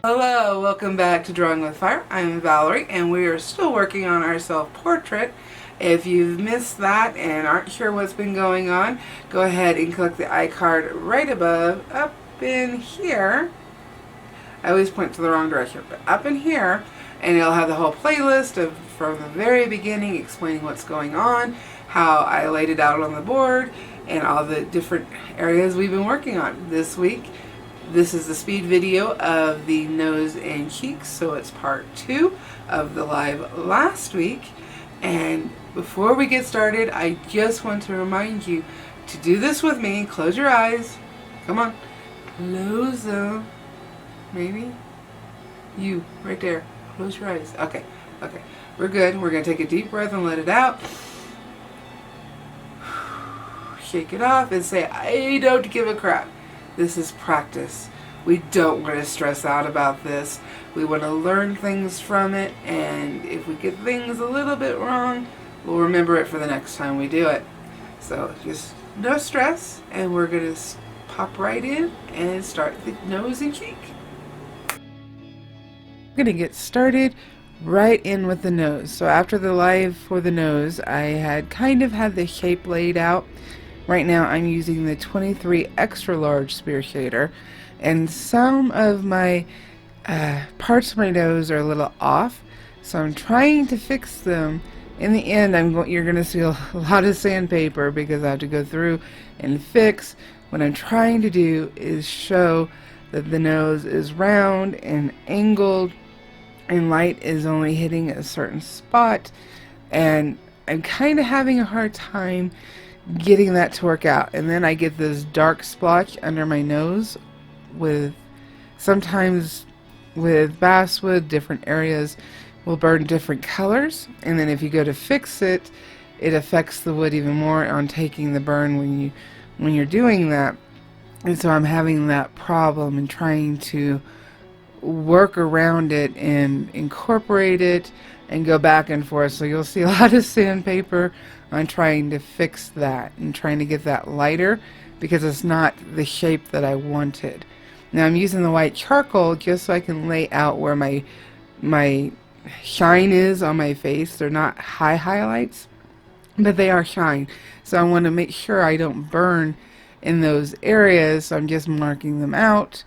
Hello, welcome back to Drawing with Fire. I'm Valerie and we are still working on our self-portrait. If you've missed that and aren't sure what's been going on, go ahead and click the iCard right above, up in here. I always point to the wrong direction, but up in here, and it'll have the whole playlist of from the very beginning explaining what's going on, how I laid it out on the board, and all the different areas we've been working on this week. This is the speed video of the nose and cheeks, so it's part 2 of the live last week. And before we get started, I just want to remind you to do this with me. Close your eyes. Come on. Close them. Maybe? You, right there. Close your eyes. Okay. We're good. We're going to take a deep breath and let it out. Shake it off and say, I don't give a crap. This is practice. We don't want to stress out about this. We want to learn things from it, and if we get things a little bit wrong, we'll remember it for the next time we do it. So just no stress, and we're going to pop right in and start the nose and cheek. We're going to get started right in with the nose. So after the live for the nose, I had kind of had the shape laid out. Right now I'm using the 23 extra large spear shader, and some of my parts of my nose are a little off, so I'm trying to fix them. In the end, you're going to see a lot of sandpaper because I have to go through and fix. What I'm trying to do is show that the nose is round and angled and light is only hitting a certain spot, and I'm kind of having a hard time getting that to work out. And then I get this dark splotch under my nose sometimes with basswood. Different areas will burn different colors, and then if you go to fix it, it affects the wood even more on taking the burn when you're doing that. And so I'm having that problem and trying to work around it and incorporate it and go back and forth. So you'll see a lot of sandpaper on trying to fix that and trying to get that lighter because it's not the shape that I wanted. Now I'm using the white charcoal just so I can lay out where my shine is on my face. They're not high highlights, but they are shine. So I want to make sure I don't burn in those areas. So I'm just marking them out,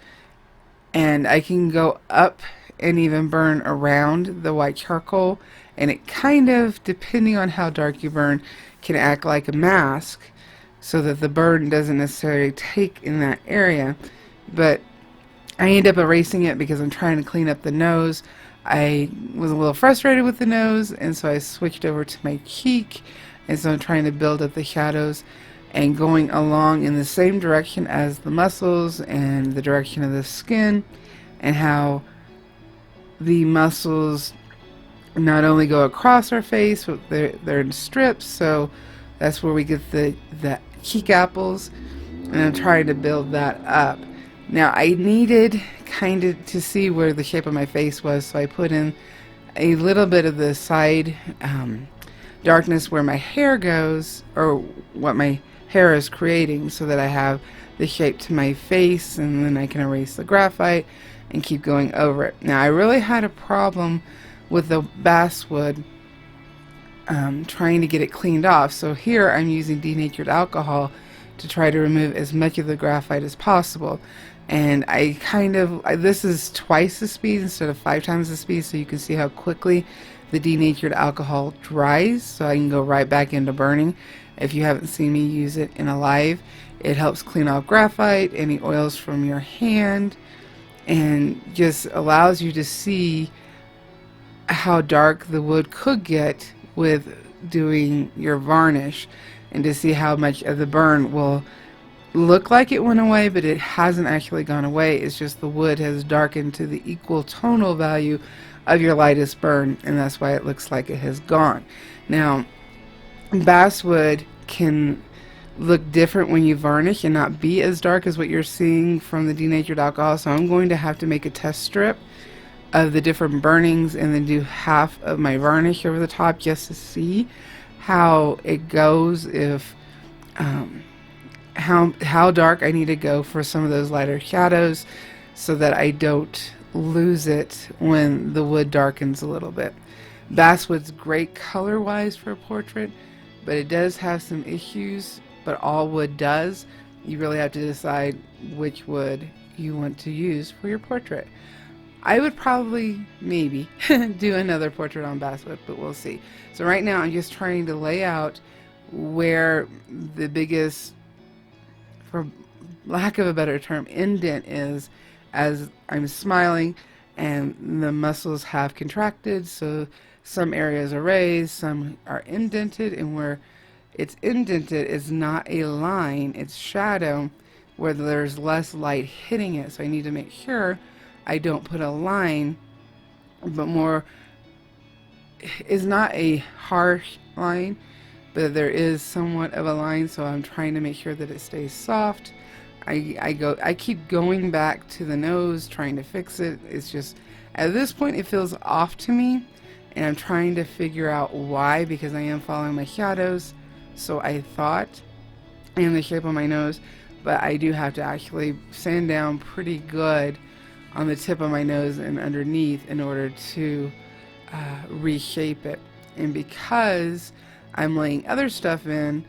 and I can go up and even burn around the white charcoal, and it kind of, depending on how dark you burn, can act like a mask so that the burn doesn't necessarily take in that area. But I end up erasing it because I'm trying to clean up the nose. I was a little frustrated with the nose, and so I switched over to my cheek, and so I'm trying to build up the shadows and going along in the same direction as the muscles and the direction of the skin, and how the muscles not only go across our face, but they're in strips, so that's where we get the cheek apples, and I'm trying to build that up. Now I needed kind of to see where the shape of my face was, so I put in a little bit of the side darkness where my hair goes, or what my hair is creating, so that I have the shape to my face, and then I can erase the graphite and keep going over it. Now I really had a problem with the basswood trying to get it cleaned off, so here I'm using denatured alcohol to try to remove as much of the graphite as possible. And this is twice the speed instead of 5 times the speed, so you can see how quickly the denatured alcohol dries, so I can go right back into burning. If you haven't seen me use it in a live, it helps clean off graphite, any oils from your hand, and just allows you to see how dark the wood could get with doing your varnish, and to see how much of the burn will look like it went away, but it hasn't actually gone away. It's just the wood has darkened to the equal tonal value of your lightest burn, and that's why it looks like it has gone. Now basswood can look different when you varnish and not be as dark as what you're seeing from the denatured alcohol, so I'm going to have to make a test strip of the different burnings and then do half of my varnish over the top just to see how it goes, if how dark I need to go for some of those lighter shadows, so that I don't lose it when the wood darkens a little bit. Basswood's great color-wise for a portrait, but it does have some issues, but all wood does. You really have to decide which wood you want to use for your portrait. I would probably, maybe, do another portrait on basswood, but we'll see. So right now I'm just trying to lay out where the biggest, for lack of a better term, indent is as I'm smiling and the muscles have contracted, so some areas are raised, some are indented, and where it's indented is not a line, it's shadow where there's less light hitting it. So I need to make sure I don't put a line, but more is not a harsh line, but there is somewhat of a line, so I'm trying to make sure that it stays soft. I keep going back to the nose, trying to fix it. It's just, at this point it feels off to me, and I'm trying to figure out why, because I am following my shadows, so I thought, and the shape of my nose, but I do have to actually sand down pretty good on the tip of my nose and underneath in order to reshape it. And because I'm laying other stuff in,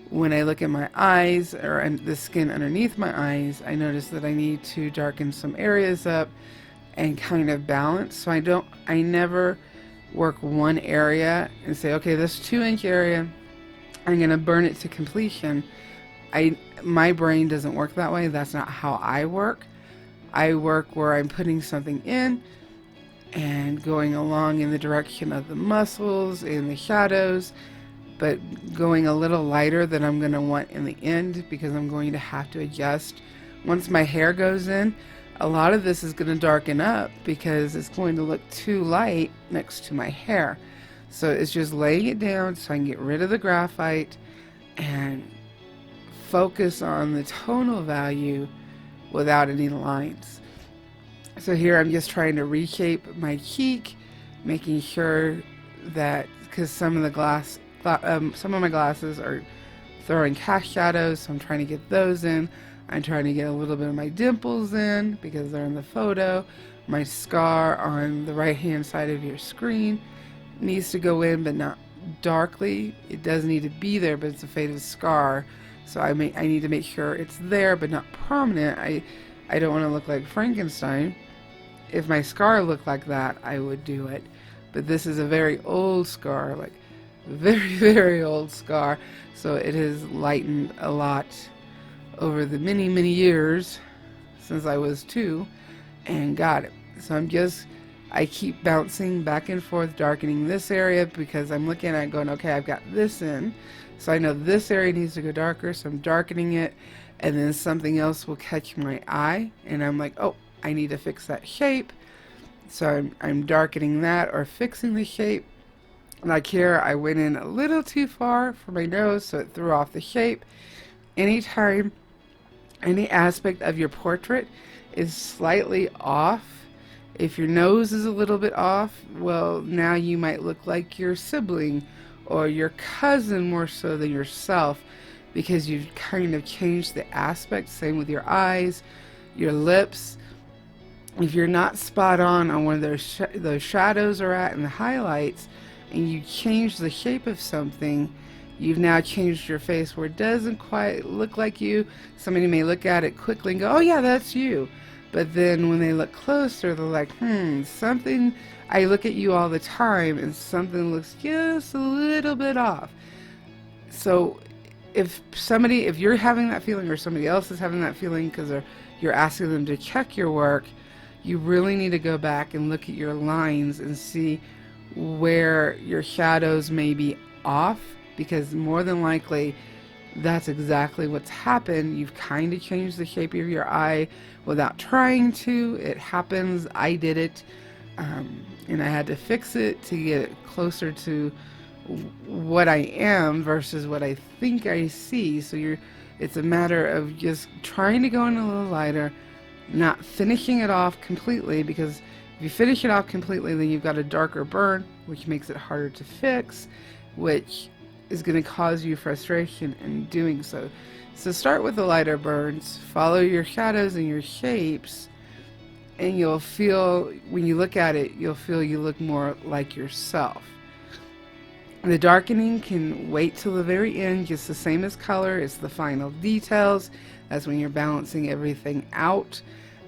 when I look at my eyes or the skin underneath my eyes, I notice that I need to darken some areas up and kind of balance. So I never work one area and say, okay, this 2-inch area, I'm gonna burn it to completion. My brain doesn't work that way. That's not how I work. I work where I'm putting something in and going along in the direction of the muscles and the shadows, but going a little lighter than I'm going to want in the end, because I'm going to have to adjust. Once my hair goes in, a lot of this is going to darken up because it's going to look too light next to my hair. So it's just laying it down so I can get rid of the graphite and focus on the tonal value without any lines. So here I'm just trying to reshape my cheek, making sure that, because some of my glasses are throwing cast shadows, so I'm trying to get those in. I'm trying to get a little bit of my dimples in because they're in the photo. My scar on the right hand side of your screen needs to go in, but not darkly. It does need to be there, but it's a faded scar, so I need to make sure it's there but not prominent. I don't want to look like Frankenstein. If my scar looked like that, I would do it, but this is a very old scar, like very, very old scar, so it has lightened a lot over the many, many years since I was 2 and got it. So I keep bouncing back and forth, darkening this area because I'm looking at it going, okay, I've got this in, so I know this area needs to go darker, so I'm darkening it, and then something else will catch my eye, and I'm like, oh, I need to fix that shape, so I'm darkening that or fixing the shape. Like here, I went in a little too far for my nose, so it threw off the shape. Anytime any aspect of your portrait is slightly off, if your nose is a little bit off, well, now you might look like your sibling or your cousin more so than yourself, because you've kind of changed the aspect. Same with your eyes, your lips. If you're not spot on where those shadows are at and the highlights, and you change the shape of something, you've now changed your face where it doesn't quite look like you. Somebody may look at it quickly and go, oh yeah, that's you. But then when they look closer, they're like, something, I look at you all the time and something looks just a little bit off. So if you're having that feeling or somebody else is having that feeling because you're asking them to check your work, you really need to go back and look at your lines and see where your shadows may be off, because more than likely that's exactly what's happened. You've kind of changed the shape of your eye without trying to. It happens. I did it, and I had to fix it to get it closer to what I am versus what I think I see. So it's a matter of just trying to go in a little lighter, not finishing it off completely, because if you finish it off completely, then you've got a darker burn, which makes it harder to fix, which is going to cause you frustration in doing so. So start with the lighter burns, follow your shadows and your shapes, and you'll feel, when you look at it, you'll feel you look more like yourself. The darkening can wait till the very end, just the same as color. It's the final details. That's when you're balancing everything out,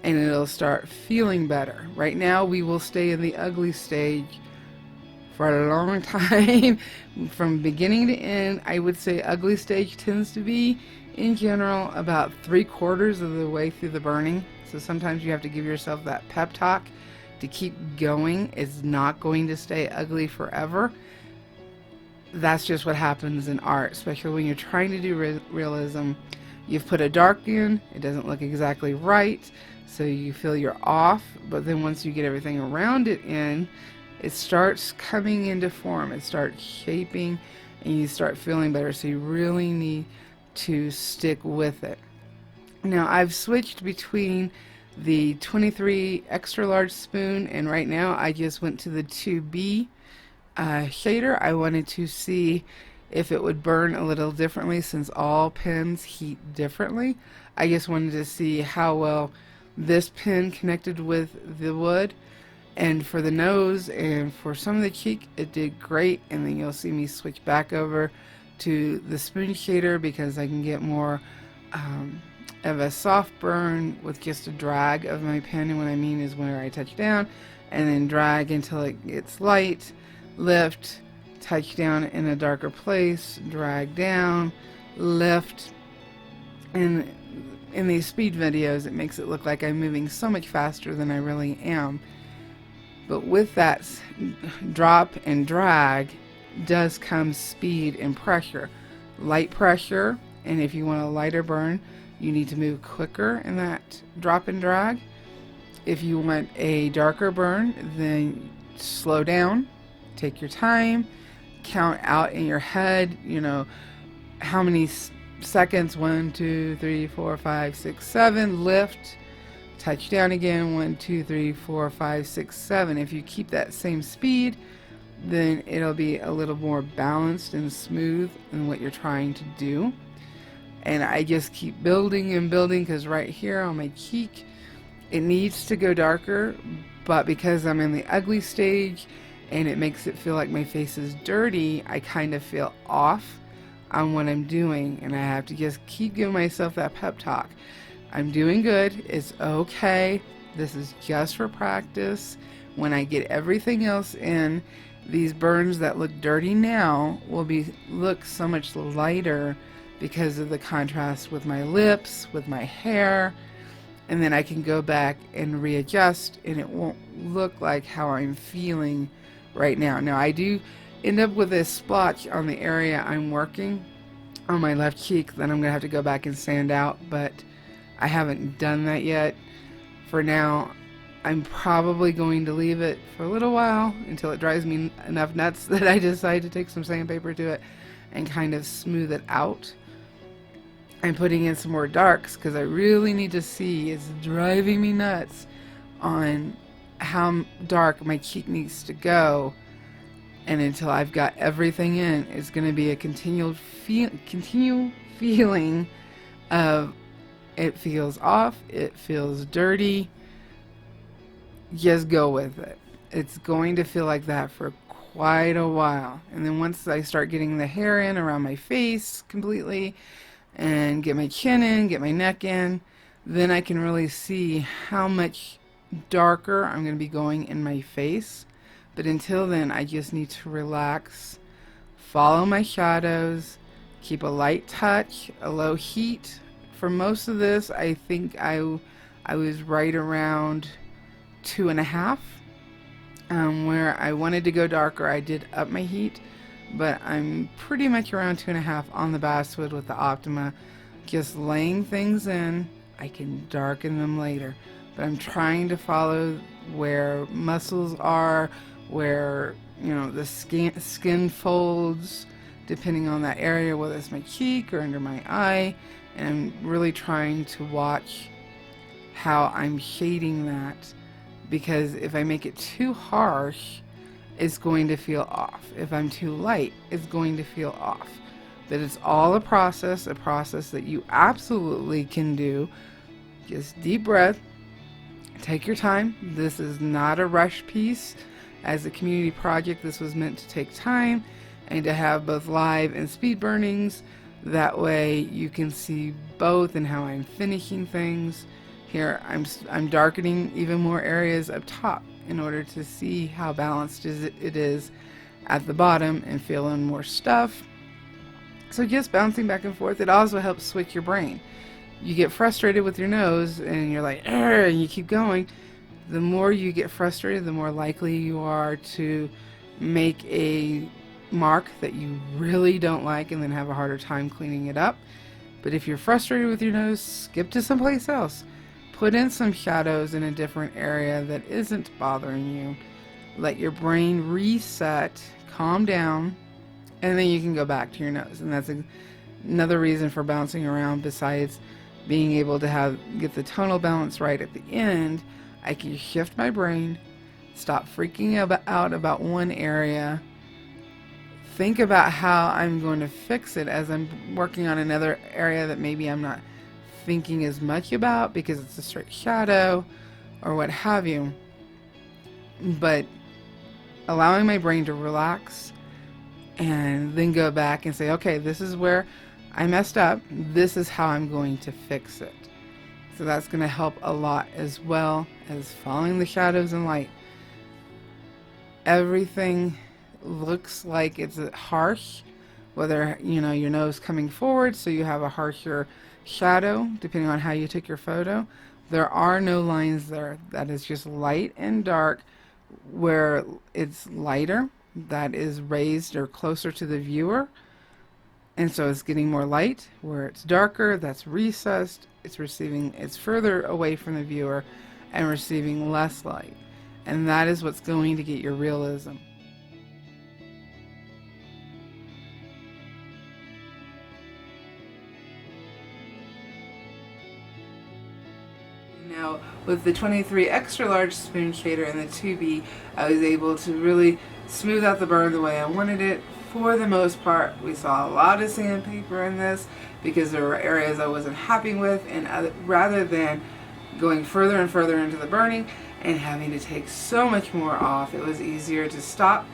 and it'll start feeling better. Right now, we will stay in the ugly stage for a long time. From beginning to end, I would say ugly stage tends to be, in general, about 3/4 of the way through the burning. So sometimes you have to give yourself that pep talk to keep going. It's not going to stay ugly forever. That's just what happens in art, especially when you're trying to do realism. You've put a dark in, it doesn't look exactly right, so you feel you're off, but then once you get everything around it in, it starts coming into form, it starts shaping, and you start feeling better, so you really need to stick with it. Now, I've switched between the 23 extra large spoon, and right now I just went to the 2B shader. I wanted to see if it would burn a little differently, since all pens heat differently. I just wanted to see how well this pen connected with the wood, and for the nose and for some of the cheek it did great. And then you'll see me switch back over to the spoon shader because I can get more of a soft burn with just a drag of my pen. And what I mean is where I touch down and then drag until it gets light, lift, touch down in a darker place, drag down, lift. And in these speed videos it makes it look like I'm moving so much faster than I really am. But with that drop and drag does come speed and pressure. Light pressure, and if you want a lighter burn, you need to move quicker in that drop and drag. If you want a darker burn, then slow down, take your time, count out in your head, you know, how many seconds, 1, 2, 3, 4, 5, 6, 7, lift, touch down again, 1, 2, 3, 4, 5, 6, 7. If you keep that same speed, then it'll be a little more balanced and smooth in what you're trying to do. And I just keep building and building, because right here on my cheek it needs to go darker, but because I'm in the ugly stage and it makes it feel like my face is dirty, I kind of feel off on what I'm doing, and I have to just keep giving myself that pep talk. I'm doing good, it's okay, this is just for practice. When I get everything else in, these burns that look dirty now will look so much lighter because of the contrast with my lips, with my hair, and then I can go back and readjust, and it won't look like how I'm feeling right now. Now, I do end up with a splotch on the area I'm working on my left cheek that I'm going to have to go back and sand out, but I haven't done that yet. For now, I'm probably going to leave it for a little while until it drives me enough nuts that I decide to take some sandpaper to it and kind of smooth it out. I'm putting in some more darks because I really need to see, it's driving me nuts on how dark my cheek needs to go. And until I've got everything in, it's going to be a continual feeling of it feels off, it feels dirty. Just go with it. It's going to feel like that for quite a while. And then once I start getting the hair in around my face completely, and get my chin in, get my neck in, then I can really see how much darker I'm going to be going in my face. But until then, I just need to relax, follow my shadows, keep a light touch, a low heat. For most of this, I think I was right around 2.5. Where I wanted to go darker, I did up my heat, but I'm pretty much around 2.5 on the basswood with the Optima, just laying things in. I can darken them later, but I'm trying to follow where muscles are, where, you know, the skin folds, depending on that area, whether it's my cheek or under my eye, and I'm really trying to watch how I'm shading that, because if I make it too harsh, it's going to feel off. If I'm too light, it's going to feel off. But it's all a process that you absolutely can do. Just deep breath, Take your time. This is not a rush piece. As a community project, this was meant to take time and to have both live and speed burnings. That way you can see both and how I'm finishing things. Here I'm darkening even more areas up top in order to see how balanced it is at the bottom and fill in more stuff. So just bouncing back and forth. It also helps switch your brain. You get frustrated with your nose and you're like, and you keep going. The more you get frustrated, the more likely you are to make a mark that you really don't like and then have a harder time cleaning it up. But if you're frustrated with your nose, skip to someplace else. Put in some shadows in a different area that isn't bothering you. Let your brain reset, calm down, and then you can go back to your nose. And that's another reason for bouncing around, besides being able to get the tonal balance right at the end. I can shift my brain, stop freaking out about one area, think about how I'm going to fix it as I'm working on another area that maybe I'm not thinking as much about because it's a straight shadow or what have you. But allowing my brain to relax and then go back and say, okay, this is where I messed up. This is how I'm going to fix it. So that's going to help a lot, as well as following the shadows and light. Everything looks like it's harsh, whether your nose coming forward, so you have a harsher shadow depending on how you took your photo. There are no lines there. That is just light and dark. Where it's lighter, that is raised or closer to the viewer, and so it's getting more light. Where it's darker, that's recessed, it's further away from the viewer and receiving less light, and that is what's going to get your realism. Now, with the 23 extra large spoon shader and the 2B, I was able to really smooth out the burn the way I wanted it. For the most part, we saw a lot of sandpaper in this because there were areas I wasn't happy with, and rather than going further and further into the burning and having to take so much more off, it was easier to stop,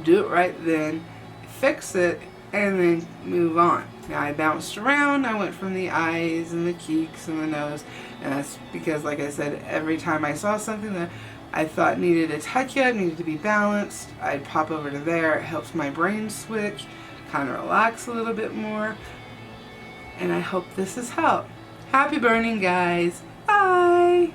do it right then, fix it, and then move on. Now I bounced around. I went from the eyes and the cheeks and the nose, and that's because, like I said, every time I saw something that I thought needed a touch-up, needed to be balanced, I'd pop over to there. It helps my brain switch, kind of relax a little bit more, and I hope this has helped. Happy burning, guys. Bye!